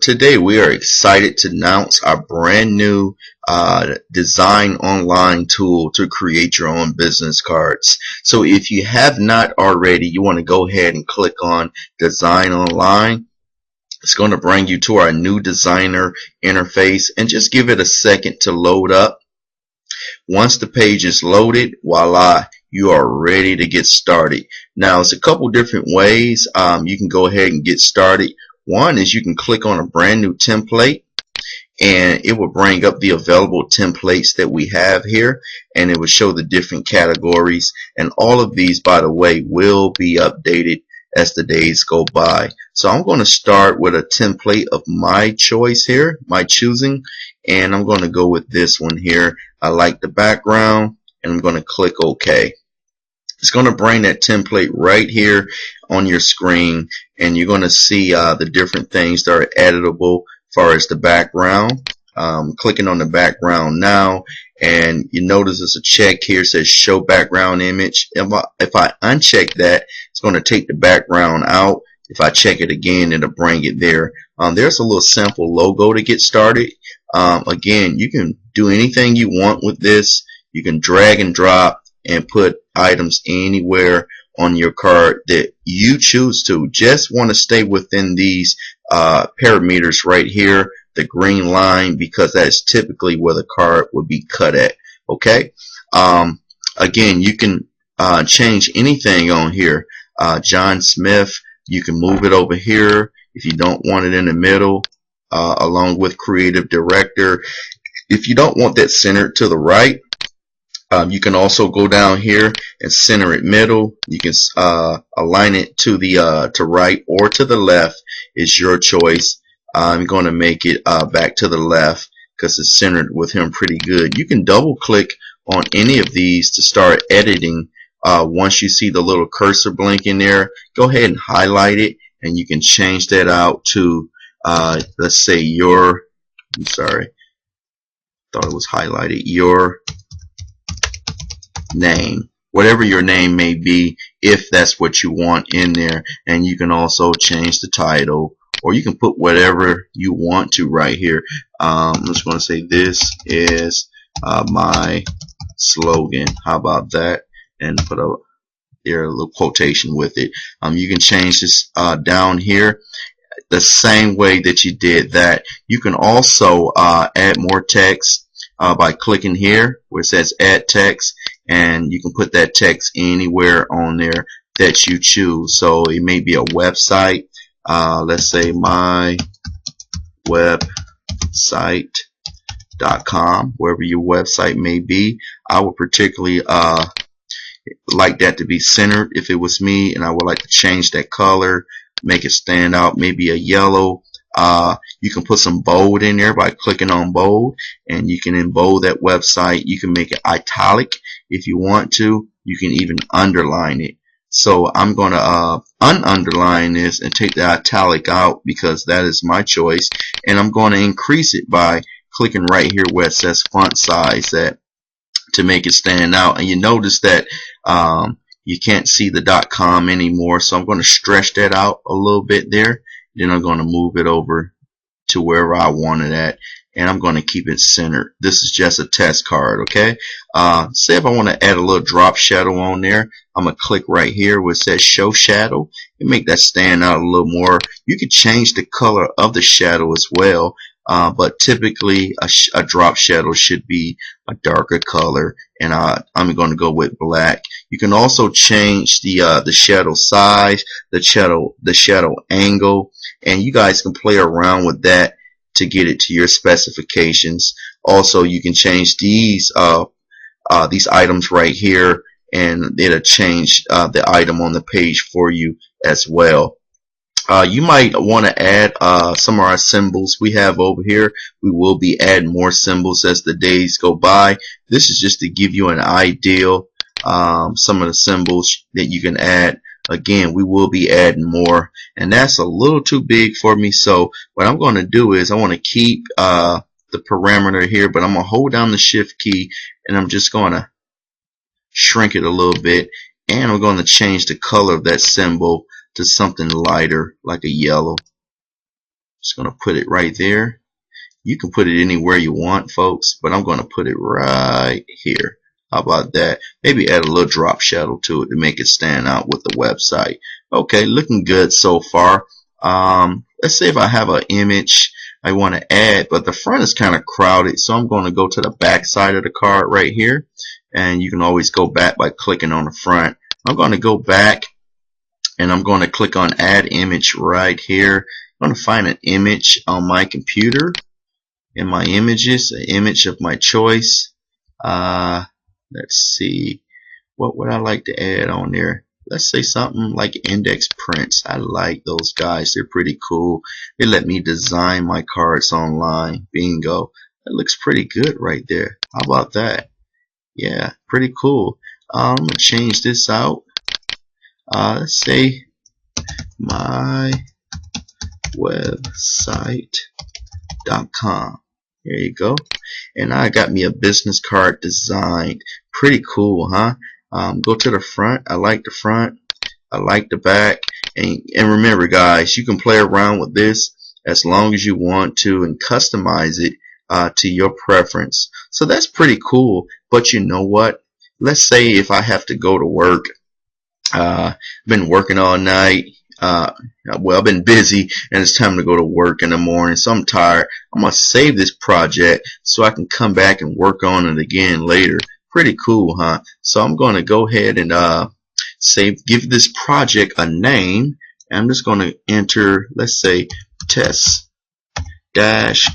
Today we are excited to announce our brand new design online tool to create your own business cards. So if you have not already, you want to go ahead and click on design online. It's going to bring you to our new designer interface, and just give it a second to load up. Once the page is loaded, voila, you are ready to get started. Now, it's a couple different ways you can go ahead and get started. One is you can click on a brand new template, and it will bring up the available templates that we have here, and it will show the different categories. And all of these, by the way, will be updated as the days go by. So I'm going to start with a template of my choice here, my choosing, and I'm going to go with this one here. I like the background, and I'm going to click OK. It's going to bring that template right here on your screen, and you're going to see the different things that are editable as far as the background. Clicking on the background now, and you notice there's a check here that says show background image. If I uncheck that, it's going to take the background out. If I check it again, it'll bring it there. There's a little sample logo to get started. Again, you can do anything you want with this. You can drag and drop and put items anywhere on your card that you choose to. Just want to stay within these parameters right here, the green line, because that's typically where the card would be cut at. Okay. Again, you can change anything on here. John Smith, you can move it over here if you don't want it in the middle, along with creative director. If you don't want that centered to the right, you can also go down here and center it middle. You can align it to the to right or to the left. It's your choice. I'm going to make it back to the left because it's centered with him pretty good. You can double click on any of these to start editing. Once you see the little cursor blinking there, go ahead and highlight it, and you can change that out to let's say I'm sorry, thought it was highlighted, your name, whatever your name may be, if that's what you want in there. And you can also change the title, or you can put whatever you want to right here. I'm just going to say this is my slogan. How about that? And put a little quotation with it. You can change this down here the same way that you did that. You can also add more text by clicking here where it says add text, and you can put that text anywhere on there that you choose. So it may be a website, let's say mywebsite.com, wherever your website may be. I would particularly like that to be centered if it was me, and I would like to change that color, make it stand out, maybe a yellow. You can put some bold in there by clicking on bold, and you can embold that website. You can make it italic if you want to. You can even underline it. So I'm going to ununderline this and take the italic out because that is my choice, and I'm going to increase it by clicking right here where it says font size to make it stand out. And you notice that you can't see the .com anymore, so I'm going to stretch that out a little bit there. Then I'm going to move it over to wherever I want it at, and I'm going to keep it centered. This is just a test card, okay? Say if I want to add a little drop shadow on there, I'm going to click right here where it says show shadow and make that stand out a little more. You can change the color of the shadow as well, but typically a drop shadow should be a darker color, and I'm going to go with black. You can also change the shadow size, the shadow angle, and you guys can play around with that to get it to your specifications. Also, you can change these items right here, and it'll change the item on the page for you as well. You might want to add some of our symbols we have over here. We will be adding more symbols as the days go by. This is just to give you an idea some of the symbols that you can add. Again, we will be adding more, and that's a little too big for me. So what I'm going to do is I want to keep the parameter here, but I'm going to hold down the shift key, and I'm just going to shrink it a little bit, and I'm going to change the color of that symbol to something lighter, like a yellow. Just going to put it right there. You can put it anywhere you want, folks, but I'm going to put it right here. How about that? Maybe add a little drop shadow to it to make it stand out with the website. Okay, looking good so far. Let's say if I have an image I want to add, but the front is kind of crowded, so I'm going to go to the back side of the card right here, and you can always go back by clicking on the front. I'm going to go back, and I'm going to click on Add Image right here. I'm going to find an image on my computer. In my images, an image of my choice. Let's see, what would I like to add on there? Let's say something like index prints. I like those guys. They're pretty cool. They let me design my cards online. Bingo. That looks pretty good right there. How about that? Yeah, pretty cool. I'm going to change this out. Let's say my website.com. There you go. And I got me a business card designed. Pretty cool, huh? Go to the front. I like the front. I like the back. And remember, guys, you can play around with this as long as you want to and customize it to your preference. So that's pretty cool. But you know what? Let's say if I have to go to work. Been working all night. Well, I've been busy and it's time to go to work in the morning, so I'm tired. I'm going to save this project so I can come back and work on it again later. Pretty cool, huh? So I'm going to go ahead and give this project a name. I'm just going to enter, let's say, test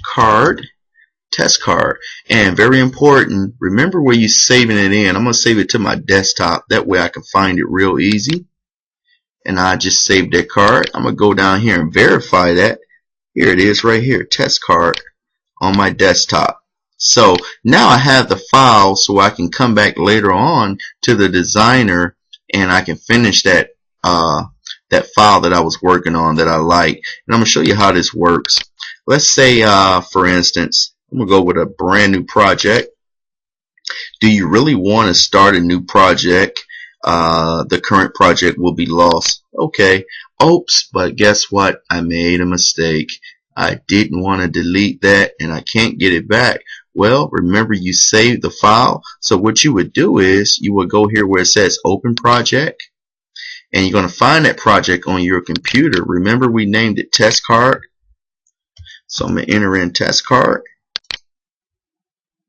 card. And very important, remember where you're saving it in. I'm going to save it to my desktop. That way I can find it real easy. And I just saved that card. I'm going to go down here and verify that. Here it is right here, test card on my desktop. So now I have the file so I can come back later on to the designer and I can finish that that file that I was working on that I like. And I'm going to show you how this works. Let's say, for instance, I'm going to go with a brand new project. Do you really want to start a new project? The current project will be lost. Okay. Oops, but guess what? I made a mistake. I didn't want to delete that and I can't get it back. Well, remember you saved the file. So what you would do is you would go here where it says open project and you're going to find that project on your computer. Remember we named it test card. So I'm going to enter in test card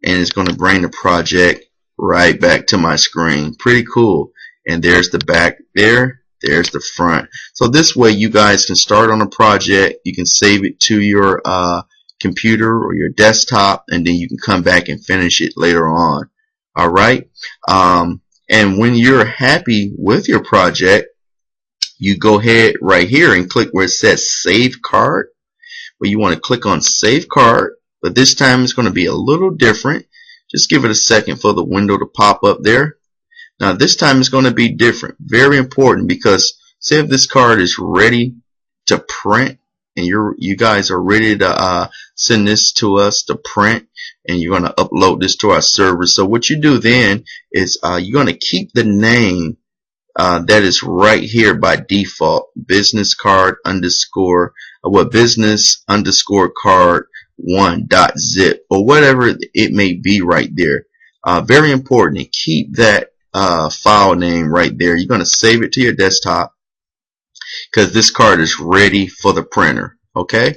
and it's going to bring the project right back to my screen. Pretty cool. And there's the back there. There's the front. So this way you guys can start on a project. You can save it to your computer or your desktop and then you can come back and finish it later on. Alright. And when you're happy with your project, you go ahead right here and click where it says save card. Well, you want to click on save card. But this time it's going to be a little different. Just give it a second for the window to pop up there. Now this time it's going to be different. Very important because say if this card is ready to print and you guys are ready to send this to us to print and you're going to upload this to our server. So what you do then is you're going to keep the name that is right here by default, business card underscore business underscore card 1.zip or whatever it may be right there. Very important to keep that file name right there. You're going to save it to your desktop because this card is ready for the printer. Okay,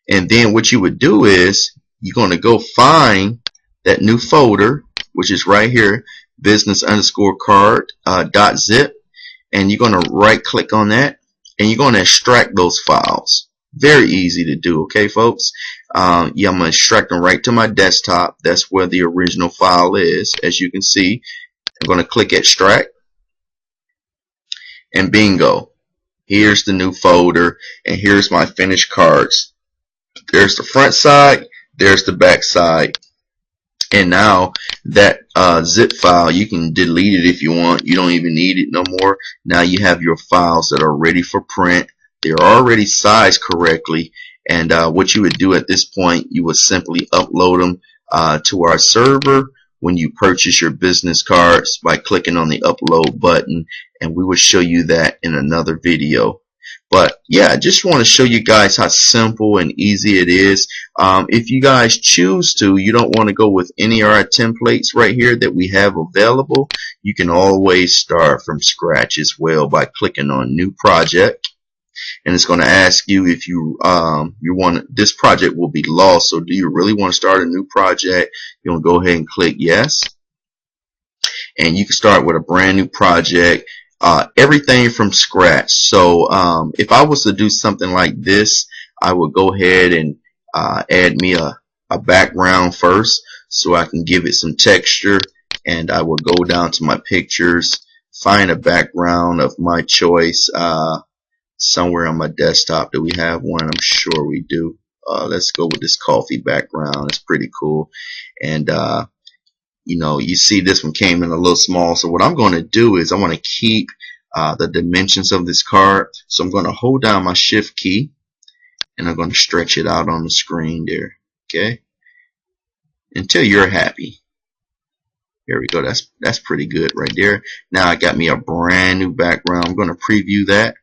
and then what you would do is you're going to go find that new folder, which is right here, business underscore card .zip, and you're going to right click on that and you're going to extract those files. Very easy to do. Okay, folks. Yeah, I'm going to extract them right to my desktop. That's where the original file is. As you can see, I'm going to click extract and bingo. Here's the new folder and here's my finished cards. There's the front side, there's the back side. And now that zip file, you can delete it if you want. You don't even need it no more. Now you have your files that are ready for print. They're already sized correctly. And what you would do at this point, you would simply upload them to our server when you purchase your business cards by clicking on the upload button, and we will show you that in another video. But yeah, I just want to show you guys how simple and easy it is. If you guys choose to, you don't want to go with any of our templates right here that we have available, you can always start from scratch as well by clicking on New Project. And it's going to ask you if you want this project will be lost. So do you really want to start a new project? You want to go ahead and click yes, and you can start with a brand new project, everything from scratch. So if I was to do something like this, I would go ahead and add me a background first so I can give it some texture, and I will go down to my pictures, find a background of my choice somewhere on my desktop. Do we have one? I'm sure we do. Let's go with this coffee background. It's pretty cool. And you know, you see this one came in a little small. So what I'm going to do is I want to keep the dimensions of this card. So I'm going to hold down my shift key and I'm going to stretch it out on the screen there. Okay, until you're happy. There we go. That's pretty good right there. Now I got me a brand new background. I'm going to preview that.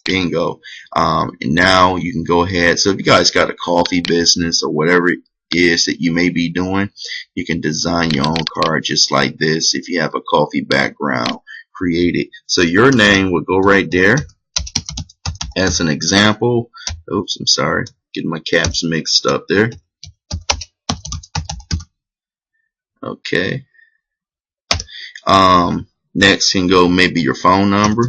Bingo. And now you can go ahead. So if you guys got a coffee business or whatever it is that you may be doing, you can design your own card just like this. If you have a coffee background, create it. So your name would go right there as an example. Oops, I'm sorry. Getting my caps mixed up there. Okay. Next you can go maybe your phone number.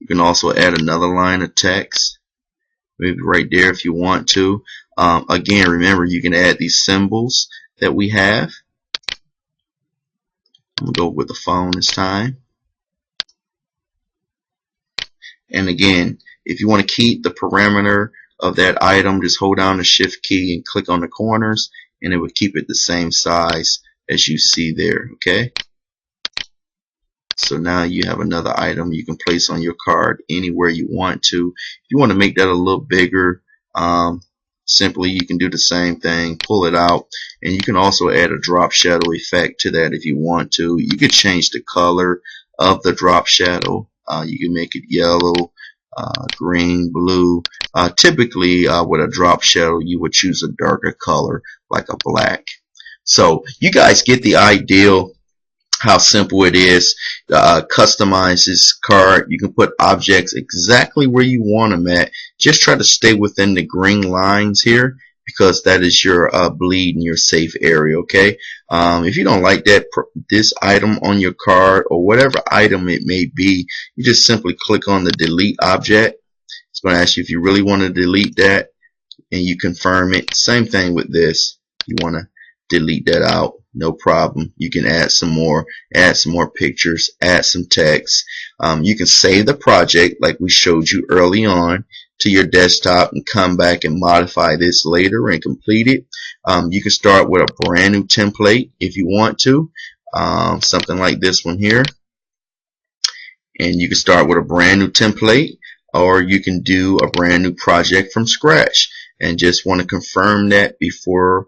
You can also add another line of text, maybe right there if you want to. Again, remember you can add these symbols that we have. I'm going to go with the phone this time. And again, if you want to keep the parameter of that item, just hold down the shift key and click on the corners, and it will keep it the same size as you see there. Okay. So now you have another item you can place on your card anywhere you want to. If you want to make that a little bigger, simply you can do the same thing, pull it out, and you can also add a drop shadow effect to that if you want to. You could change the color of the drop shadow. You can make it yellow, green, blue. Typically with a drop shadow you would choose a darker color like a black. So you guys get the idea how simple it is. Customize this card. You can put objects exactly where you want them at. Just try to stay within the green lines here, because that is your bleed and your safe area. Okay. If you don't like this item on your card or whatever item it may be, you just simply click on the delete object. It's going to ask you if you really want to delete that, and you confirm it. Same thing with this. You want to delete that out, no problem. You can add some more pictures, add some text. You can save the project like we showed you early on to your desktop and come back and modify this later and complete it. You can start with a brand new template if you want to, something like this one here, and you can start with a brand new template, or you can do a brand new project from scratch and just want to confirm that before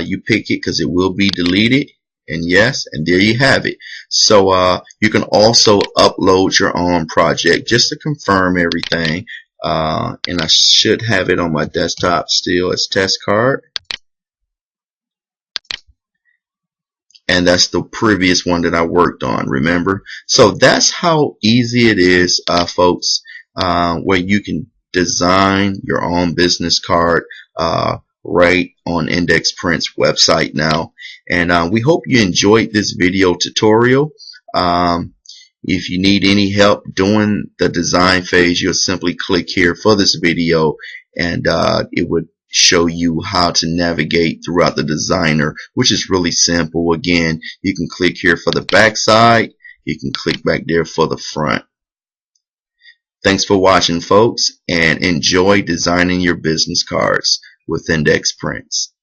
you pick it, because it will be deleted. And yes, and there you have it. So you can also upload your own project just to confirm everything. And I should have it on my desktop still as test card. And that's the previous one that I worked on, remember? So that's how easy it is, folks, where you can design your own business card right on Index Prints website now. And we hope you enjoyed this video tutorial. If you need any help doing the design phase, you'll simply click here for this video, and it would show you how to navigate throughout the designer, which is really simple. Again, you can click here for the back side, you can click back there for the front. Thanks for watching, folks, and enjoy designing your business cards with Index Prints.